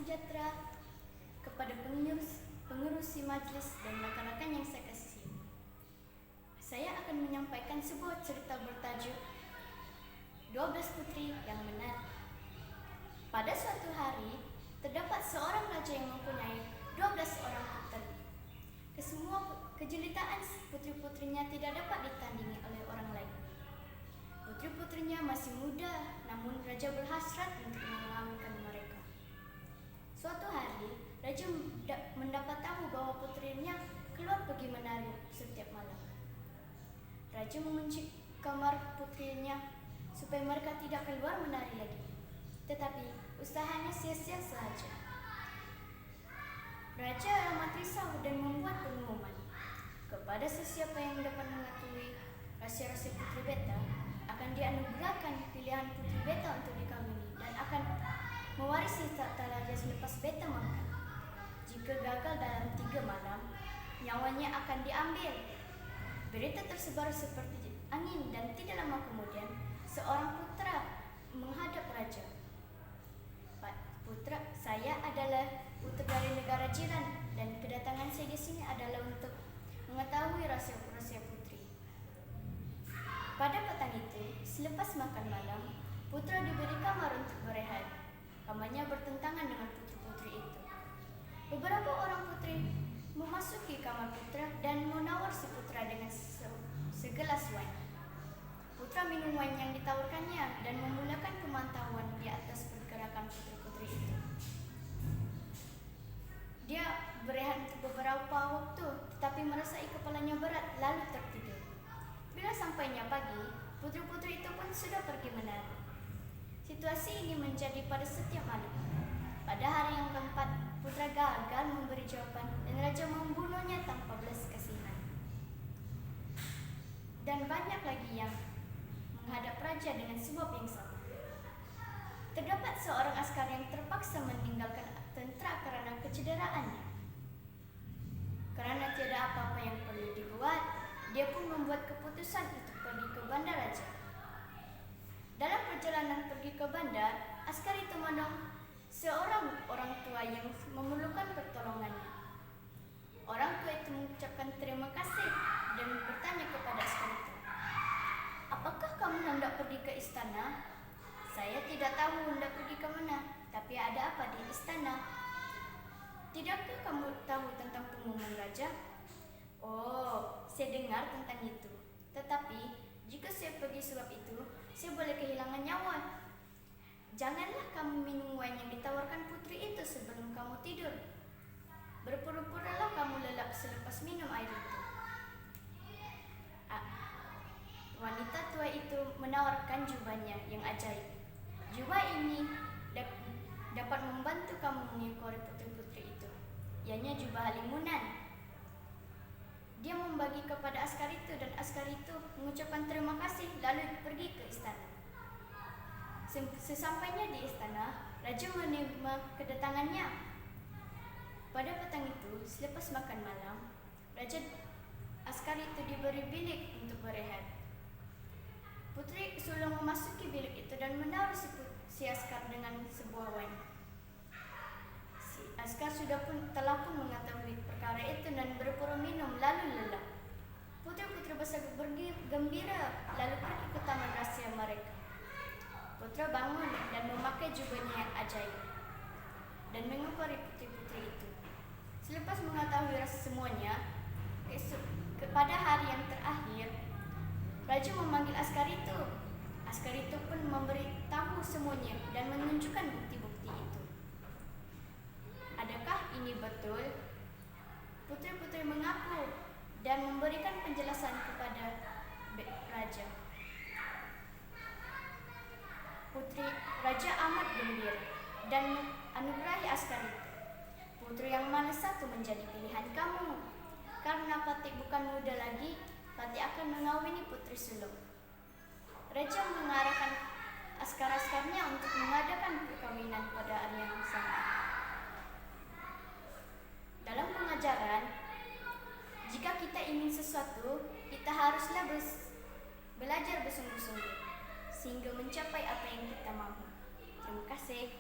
sejahtera kepada pengurusi majelis dan rekan-rekan yang saya kasihi. Saya akan menyampaikan sebuah cerita bertajuk 12 Putri yang Menarik. Pada suatu hari, terdapat seorang raja yang mempunyai 12 orang puteri. Kesemua kejelitaan putri-putrinya tidak dapat ditandingi oleh orang lain. Putri-putrinya masih muda, namun raja berhasrat untuk mengawinkan mereka. Suatu hari, raja mendapat tahu bahwa putrinya keluar pergi menari setiap malam. Raja mengunci kamar putrinya supaya mereka tidak keluar menari lagi. Tetapi usahanya sia-sia saja. Raja amat risau dan membuat pengumuman kepada sesiapa yang dapat mengetahui rahasia-rahasia putri beta akan dianugerahkan pilihan putri beta untuk dikawini dan akan mewarisi tahta raja selepas beta makan. Jika gagal dalam 3 malam, nyawanya akan diambil. Berita tersebar seperti angin dan tidak lama kemudian seorang putra menghadap raja. Putra, saya adalah putra dari negara jiran dan kedatangan saya di sini adalah untuk mengetahui rahasia-rahasia putri. Pada petang itu, selepas makan malam, putra diberi kamar untuk berehat. Kamarnya bertentangan dengan putri-putri itu. Beberapa orang putri memasuki kamar putra dan menawar si putra dengan segelas wine. Putra minum wine yang ditawarkannya dan memulakan pemantauan di atas pergerakan putri-putri itu. Dia berehat untuk beberapa waktu, tetapi merasai kepalanya berat lalu tertidur. Bila sampainya pagi, putri-putri itu pun sudah pergi menari. Situasi ini menjadi pada setiap malam. Pada hari yang keempat, putra gagal memberi jawaban dan raja membunuhnya tanpa belas kasihan. Dan banyak lagi yang menghadap raja dengan sebab yang sama. Terdapat seorang askar yang terpaksa meninggalkan tentera karena kecederaannya. Karena tiada apa-apa yang perlu dibuat, dia pun membuat keputusan untuk pergi ke bandar raja. Dalam perjalanan pergi ke bandar, askar itu menolong seorang orang tua yang memerlukan pertolongannya. Orang tua itu mengucapkan terima kasih dan bertanya kepada askar itu, "Apakah kamu hendak pergi ke istana?" "Saya tidak tahu hendak pergi ke mana, tapi ada apa di istana?" "Tidakkah kamu tahu tentang pengumuman raja?" "Oh, saya dengar tentang itu. Tetapi jika saya pergi sebab itu, saya boleh kehilangan nyawa." "Janganlah kamu minum wine yang ditawarkan putri itu sebelum kamu tidur. Berpura-puralah kamu lelap selepas minum air itu." Wanita tua itu menawarkan jubahnya yang ajaib. "Jubah ini dapat membantu kamu mengekori putri-putri itu. Ianya jubah halimunan." Dia membagi kepada askar itu dan askar itu mengucapkan terima kasih lalu pergi ke istana. Sesampainya di istana, raja menerima kedatangannya. Pada petang itu, selepas makan malam, askar itu diberi bilik untuk berehat. Putri sulung memasuki bilik itu dan menaruh si askar dengan sebuah wine. Si askar telah pun mengetahui perkara itu dan berpura minum lalu lelap. Putri-putri besar bergembira lalu pergi ke taman rahasia mereka. Putra bangun dan memakai jubahnya yang ajaib dan mengekori putri-putri itu. Selepas mengetahui semuanya, pada hari yang terakhir, raja memanggil askar itu. Askar itu pun memberitahu semuanya dan menunjukkan bukti-bukti itu. "Adakah ini betul?" Putri-putri mengaku dan memberikan penjelasan kepada raja. Raja amat gembira dan menganugerahi askar itu. "Putri yang mana satu menjadi pilihan kamu? Karena Patih bukan muda lagi, Patih akan mengawini putri sulung." Raja mengarahkan askar-askarnya untuk mengadakan perkawinan pada hari yang sama. Dalam pengajaran, jika kita ingin sesuatu, kita haruslah belajar bersungguh-sungguh sehingga mencapai apa yang kita mahu. Terima kasih.